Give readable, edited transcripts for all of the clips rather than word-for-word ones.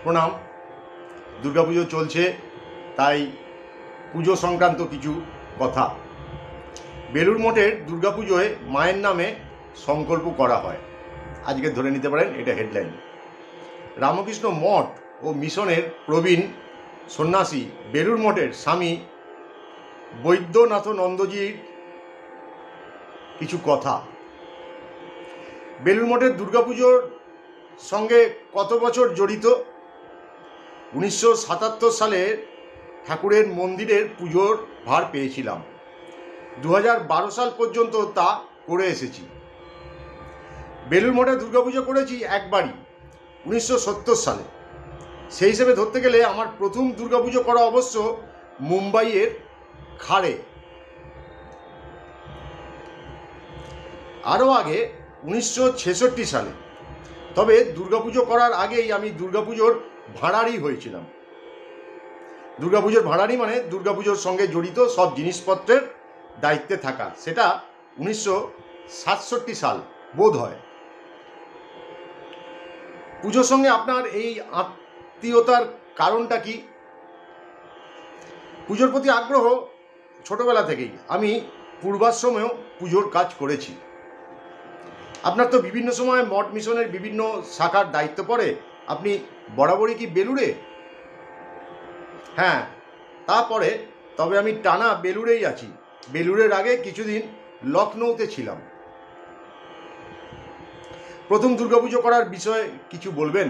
প্রণাম। দুর্গাপুজো চলছে, তাই পুজো সংক্রান্ত কিছু কথা। বেলুড় মঠের দুর্গাপুজোয় মায়ের নামে সংকল্প করা হয়, আজকে ধরে নিতে পারেন এটা হেডলাইন। রামকৃষ্ণ মঠ ও মিশনের প্রবীণ সন্ন্যাসী বেলুড় মঠের স্বামী বৈদ্যনাথনন্দজির কিছু কথা। বেলুড় মঠের দুর্গাপুজোর সঙ্গে কত বছর জড়িত? 1977 সালে ঠাকুরের মন্দিরের পুজোর ভার পেয়েছিলাম। 2012 সাল পর্যন্ত তা করে এসেছি। বেলুড় মঠে দুর্গাপুজো করেছি একবারই, 1970 সালে। সেই হিসেবে ধরতে গেলে আমার প্রথম দুর্গাপুজো করা অবশ্য মুম্বাইয়ের খাড়ে। আরও আগে 1966 সালে। তবে দুর্গাপুজো করার আগেই আমি দুর্গাপুজোর ভাঁড়ারই হয়েছিলাম। দুর্গাপুজোর ভাঁড়ারই মানে দুর্গাপুজোর সঙ্গে জড়িত সব জিনিসপত্রের দায়িত্বে থাকা। সেটা 1967 সাল বোধ হয়। পুজোর সঙ্গে আপনার এই আত্মীয়তার কারণটা কি? পুজোর প্রতি আগ্রহ ছোটবেলা থেকেই। আমি পূর্বাশ্রমেও পুজোর কাজ করেছি। আপনার তো বিভিন্ন সময় মঠ মিশনের বিভিন্ন শাখার দায়িত্ব পড়ে। আপনি বরাবরই কি বেলুড়ে? হ্যাঁ, তারপরে তবে আমি টানা বেলুড়েই আছি। বেলুড়ের আগে কিছুদিন লখনৌতে ছিলাম। প্রথম দুর্গাপুজো করার বিষয়ে কিছু বলবেন?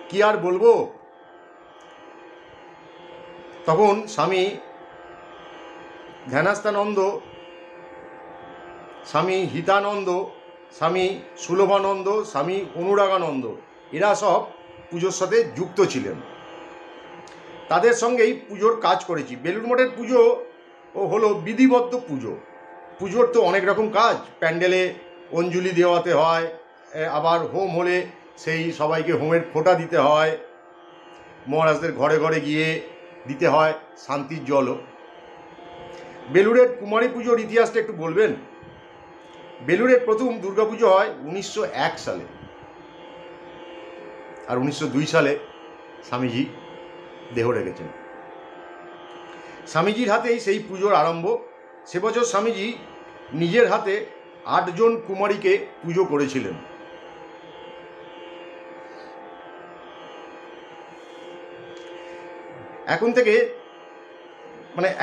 কি আর বলবো, তখন স্বামী ধ্যানাস্তানন্দ, স্বামী হিতানন্দ, স্বামী সুলভানন্দ, স্বামী অনুরাগানন্দ এরা সব পুজোর সাথে যুক্ত ছিলেন। তাদের সঙ্গেই পুজোর কাজ করেছি। বেলুড় মঠের পুজো হলো বিধিবদ্ধ পুজো। পুজোর তো অনেক রকম কাজ। প্যান্ডেলে অঞ্জলি দেওয়াতে হয়, আবার হোম হলে সেই সবাইকে হোমের ফোঁটা দিতে হয়, মহারাজদের ঘরে ঘরে গিয়ে দিতে হয় শান্তির জলও। বেলুড়ের কুমারী পুজোর ইতিহাসটা একটু বলবেন? বেলুড়ের প্রথম দুর্গাপুজো হয় 1901 সালে, আর 1902 সালে স্বামীজি দেহ রেখেছেন। স্বামীজির হাতেই সেই পুজোর আরম্ভ। সে বছর স্বামীজি নিজের হাতে 8 জন কুমারীকে পুজো করেছিলেন।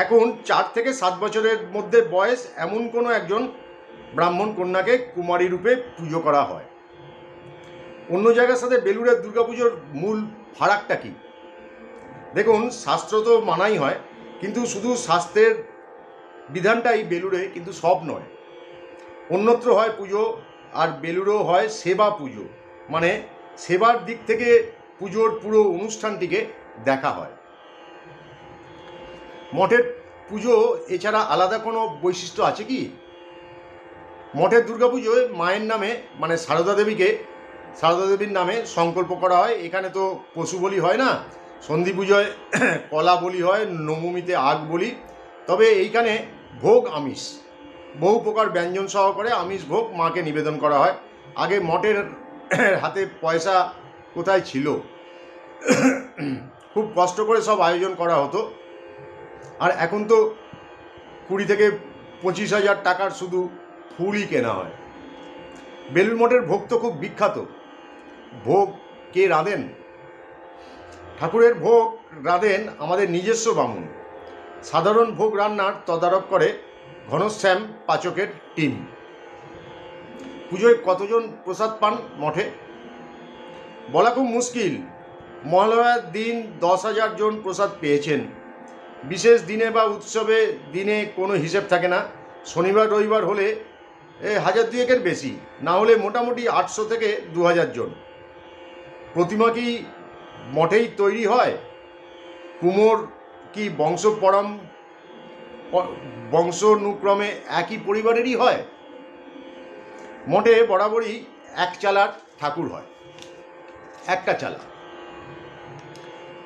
এখন 4 থেকে 7 বছরের মধ্যে বয়স এমন কোনো একজন ব্রাহ্মণ কন্যাকে কুমারী রূপে পুজো করা হয়। অন্য জায়গার সাথে বেলুড়ের দুর্গাপুজোর মূল ফারাকটা কি? দেখুন, শাস্ত্র তো মানাই হয়, কিন্তু শুধু শাস্ত্রের বিধানটাই বেলুড়ে কিন্তু সব নয়। অন্যত্র হয় পুজো, আর বেলুড়েও হয় সেবা পুজো। মানে সেবার দিক থেকে পুজোর পুরো অনুষ্ঠানটিকে দেখা হয়। মঠের পুজো এছাড়া আলাদা কোনো বৈশিষ্ট্য আছে কি? মঠের দুর্গাপুজোয় মায়ের নামে মানে সারদা দেবীর নামে সংকল্প করা হয়। এখানে তো পশু বলি হয় না। সন্ধি পুজোয় কলা বলি হয়, নবমীতে আগ বলি। তবে এইখানে ভোগ আমিষ, বহু প্রকার ব্যঞ্জন সহকারে আমিষ ভোগ মাকে নিবেদন করা হয়। আগে মঠের হাতে পয়সা কোথায় ছিল, খুব কষ্ট করে সব আয়োজন করা হতো। আর এখন তো 20 থেকে 25,000 টাকার শুধু ফুলই কেনা হয়। বেলুড় মঠের ভোগ তো খুব বিখ্যাত। ভোগ কে রাঁধেন? ঠাকুরের ভোগ রাঁধেন আমাদের নিজস্ব বামুন। সাধারণ ভোগ রান্নার তদারক করে ঘনশ্যাম পাচকের টিম। পুজোয় কতজন প্রসাদ পান মঠে? বলা খুব মুশকিল। মহালয়ার দিন 10,000 জন প্রসাদ পেয়েছেন। বিশেষ দিনে বা উৎসবে দিনে কোনো হিসেব থাকে না। শনিবার রবিবার হলে 1,000-2,000-এর বেশি, না হলে মোটামুটি 800 থেকে 2,000 জন। প্রতিমা কি মঠেই তৈরি হয়? কুমোর কি বংশানুক্রমে একই পরিবারেরই হয়? মঠে বরাবরই এক চালার ঠাকুর হয়, একটা চালা।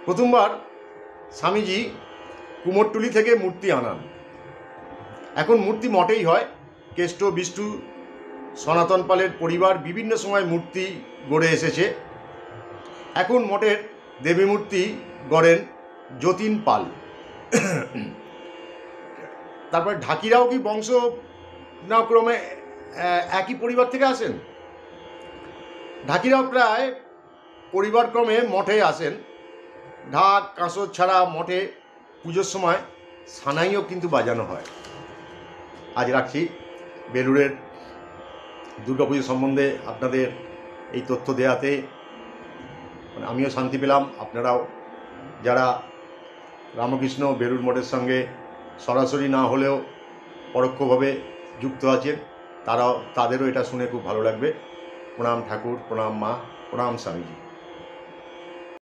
প্রথমবার স্বামীজি কুমোরটুলি থেকে মূর্তি আনান। এখন মূর্তি মঠেই হয়। কেষ্ট, বিষ্টু, সনাতন পালের পরিবার বিভিন্ন সময় মূর্তি গড়ে এসেছে। এখন মঠের দেবীমূর্তি গড়েন যতীন পাল। তারপর ঢাকিরাও কি বংশ না ক্রমে একই পরিবার থেকে আসেন? ঢাকিরাও প্রায় পরিবারক্রমে মঠে আসেন। ঢাক কাঁসর ছাড়া মঠে পুজোর সময় সানাইও কিন্তু বাজানো হয়। আজ রাখছি। বেলুড়ের দুর্গাপুজো সম্বন্ধে আপনাদের এই তথ্য দেওয়াতে আমিও শান্তি পেলাম। আপনারাও যারা রামকৃষ্ণ বেলুড় মঠের সঙ্গে সরাসরি না হলেও পরোক্ষভাবে যুক্ত আছেন, তাদেরও এটা শুনে খুব ভালো লাগবে। প্রণাম ঠাকুর, প্রণাম মা, প্রণাম স্বামীজি।